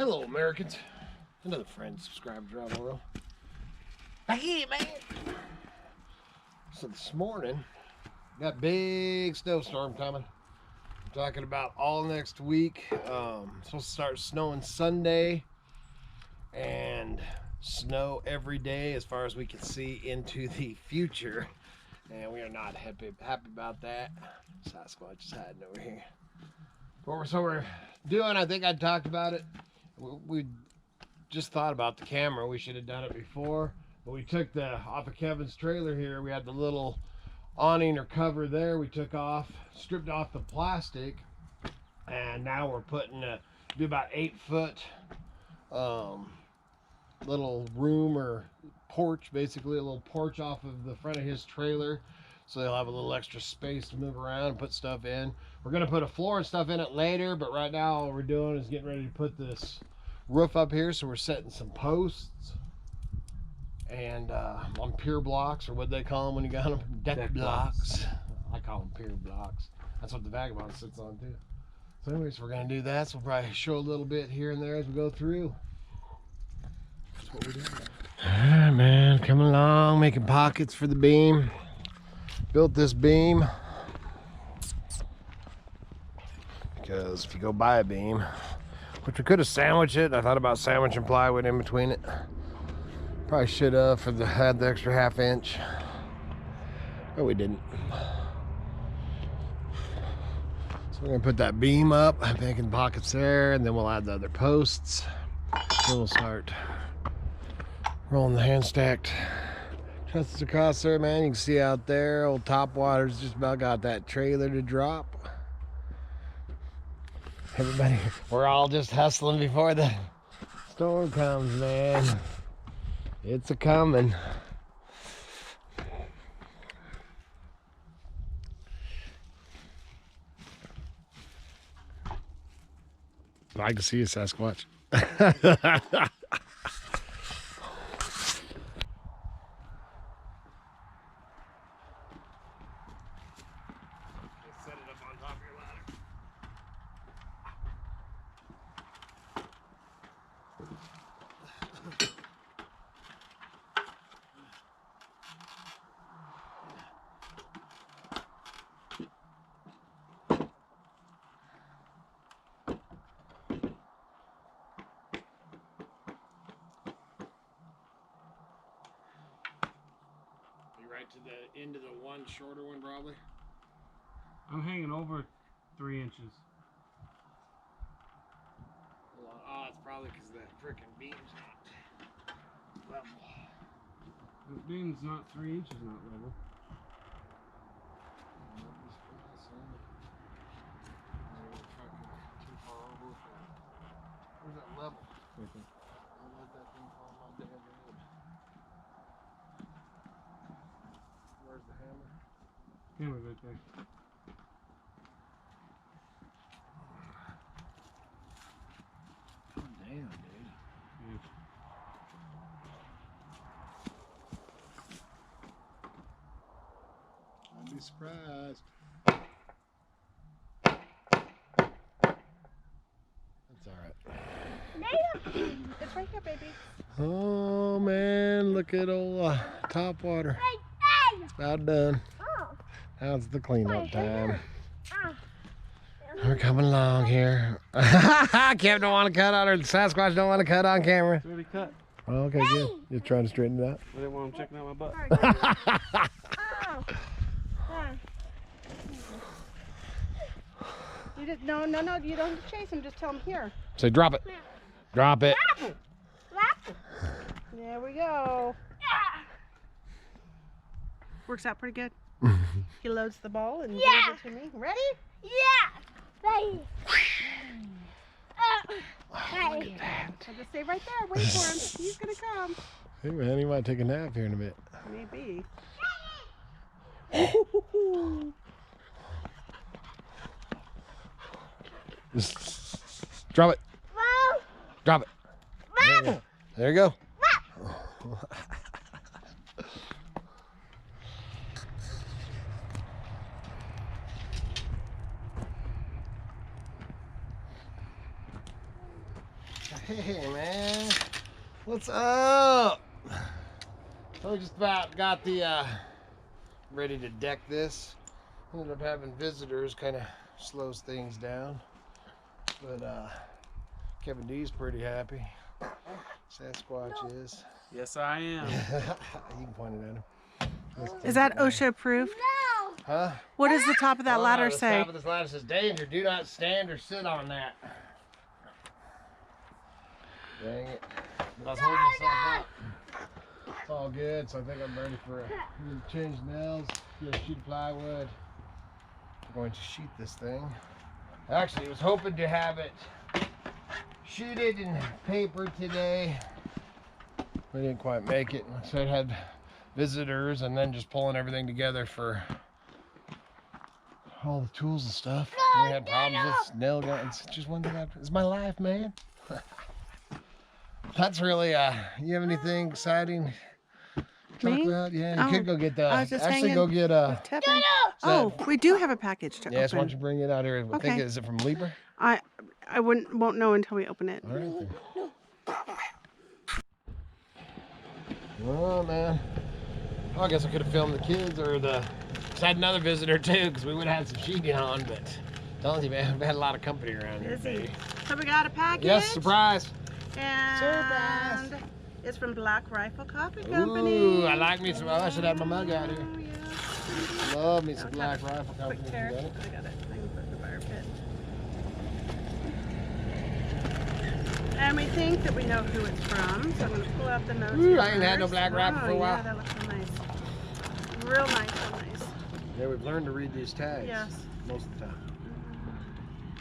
Hello, Americans. Another friend, subscribe, drive a roll. Back here, man. So this morning, got big snowstorm coming. I'm talking about all next week. Supposed to start snowing Sunday and snow every day as far as we can see into the future. And we are not happy about that. Sasquatch is hiding over here. So we're doing, I think I talked about it. We just thought about the camera. We should have done it before. But we took off of Kevin's trailer here. We had the little awning or cover there. We took off, stripped off the plastic. And now we're putting do about 8 foot little room or porch, basically a little porch off of the front of his trailer, so they'll have a little extra space to move around and put stuff in. We're gonna put a floor and stuff in it later, but right now all we're doing is getting ready to put this roof up here. So we're setting some posts and on pier blocks, or what they call them when you got them, deck blocks. I call them pier blocks. That's what the Vagabond sits on too. So anyways, we're gonna do that. So we'll probably show a little bit here and there as we go through. That's what we're doing. Alright, man, coming along, making pockets for the beam. Built this beam because if you go buy a beam, which we could have sandwiched it, I thought about sandwiching plywood in between it. Probably should have had the extra ½ inch, but we didn't. So we're gonna put that beam up, making pockets there, and then we'll add the other posts. Then we'll start rolling the hand stacked trusses across there, man. You can see out there, old Topwater's just about got that trailer to drop. Everybody, we're all just hustling before the storm comes, man. It's a coming. I can see a Sasquatch. Set it up on top of your ladder. Right to the end of the one shorter one, probably. I'm hanging over 3 inches. Oh, it's probably because that frickin' beam's not level. The beam's not 3 inches not level. Where's that level? Okay. Don't let that thing fall on my damn road. Where's the hammer? Hammer's right there. Oh, damn, dude. Yeah. I'd be surprised. That's alright. It's right here, baby. Oh man, look at old Topwater. It's about done. Now it's the cleanup time. We're coming along here. Kev don't want to cut on, or the Sasquatch don't want to cut on camera. It's already cut. Oh, okay, good. You're trying to straighten it out. I didn't want him checking out my butt. You just, no, you don't have to chase him. Just tell him here. Say drop it. Drop it. There we go. Works out pretty good. He loads the ball and gives it to me. Ready? Yeah. Ready. Oh, look at that. I'll just stay right there. Wait for him. He's gonna come. Hey man, he might take a nap here in a bit. Maybe. Drop it. Whoa. Drop it. Whoa. There you go. Hey, man. What's up? So we just about got the ready to deck this. Ended up having visitors, kind of slows things down. But Kevin D's pretty happy. Sasquatch is. Yes, I am. You can point it at him. Is that OSHA approved? No. Huh? What does the top of that ladder The say? top of this ladder says, danger, do not stand or sit on that. Dang it. But I was holding myself up. It's all good, so I think I'm ready for change nails, get a sheet of plywood. I'm going to sheet this thing. Actually, I was hoping to have it sheeted in paper today. We didn't quite make it, so I had visitors and then just pulling everything together for all the tools and stuff. We had problems with nail guns. Just one thing after. It's my life, man. That's really, you have anything exciting to talk Me? about? Yeah, you could go get I was just actually hanging go get Tevin. Oh, we do have a package to yes, why don't open. you bring it out here? I think, Okay. is it from Lieber? I won't know until we open it. All right. Then. Oh, man. Well, I guess I could have filmed the kids or just had another visitor too, because we would have had some sheeting on, but I'm telling you, man, we've had a lot of company around here Busy. today. So we got a package. Yes, surprise. And Surprise. it's from Black Rifle Coffee Company. Ooh, I like me some. Oh, I should have my mug out here. Oh, yeah. Love me some Don't Black have a Rifle Company. Quick You tear. got it? I got it. I can put it in the fire pit. And we think that we know who it's from, so I'm going to pull out the notes. Ooh, here I ain't had no first. Black Rifle for a while. Yeah, that looks real nice. Real nice, real nice. Yeah, we've learned to read these tags. Yes. Most of the time.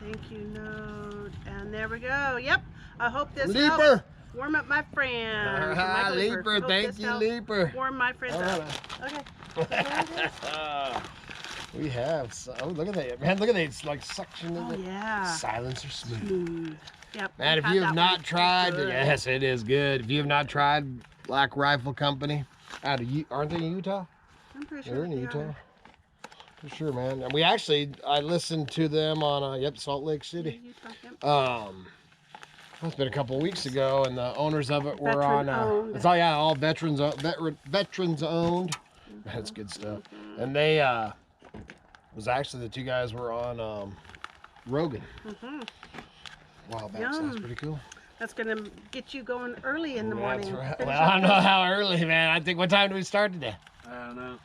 Thank you note. And there we go. Yep. I hope this Leaper. helps warm up my friend. All From right, Michael Leaper. Hope Thank this you, helps Leaper. Warm my friends All up. right. Okay. We have. Oh, look at that, man! Look at that. It's like suction. Oh, Isn't it? yeah. Silencer smooth. Smooth. Yep. Man, we've if had you that have one. not tried, Good. yes, it is good. If you have not tried Black Rifle Company, out of aren't they in Utah? I'm pretty They're sure in they Utah. are. For sure, man. And I listened to them on Salt Lake City. Utah, yep. It's been a couple weeks ago, and the owners of it were Veteran on. owned. It's all veterans owned. That's good stuff. And they was actually the two guys were on Rogan a while back. So that's Yum. pretty cool. That's going to get you going early in the That's morning. right. Finish Well, I up don't know this- how early, man. I think what time did we start today? I don't know.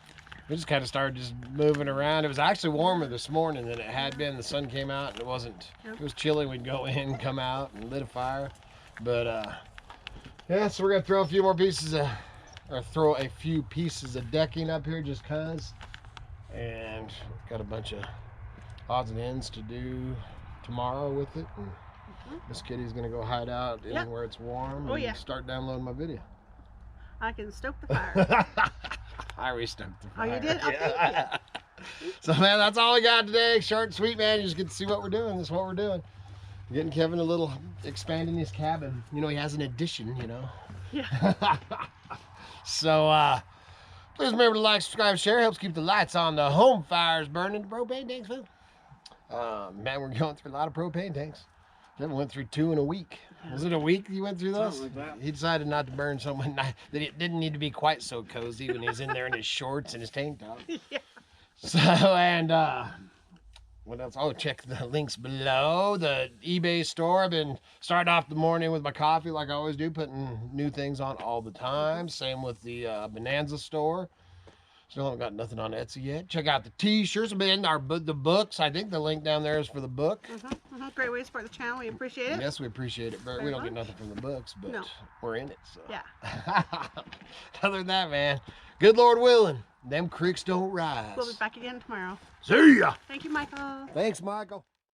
We just kind of started just moving around. It was actually warmer this morning than it had been. The sun came out and it wasn't. Yep. It was chilly. We'd go in, come out, and lit a fire. But yeah, so we're gonna throw a few pieces of decking up here just cause. And got a bunch of odds and ends to do tomorrow with it. And Miss Kitty's gonna go hide out Yep. where it's warm Oh, and yeah. start downloading my video. I can stoke the fire. I already stoked the Oh, fire. you did? Oh, Yeah. So, man, that's all we got today. Short and sweet, man. You just get to see what we're doing. This is what we're doing. Getting Kevin a little, expanding his cabin. You know, he has an addition, you know. Yeah. So, please remember to like, subscribe, share. Helps keep the lights on, the home fires burning, the propane tanks, fool. Man, we're going through a lot of propane tanks. Kevin went through 2 in a week. Was it a week you went through those? Something like that. He decided not to burn someone that it didn't need to be quite so cozy when he's in there in his shorts and his tank top. Yeah. So, and what else? Oh, check the links below. The eBay store. I've been starting off the morning with my coffee like I always do, putting new things on all the time. Same with the Bonanza store. Still haven't got nothing on Etsy yet. Check out the t-shirts. The books. I think the link down there is for the book. Great way to support the channel. We appreciate it. Yes, we appreciate it, but we Very don't get much. nothing from the books, but No. we're in it. So. Yeah. Other than that, man, good Lord willing, them creeks don't rise. We'll be back again tomorrow. See ya. Thank you, Michael. Thanks, Michael.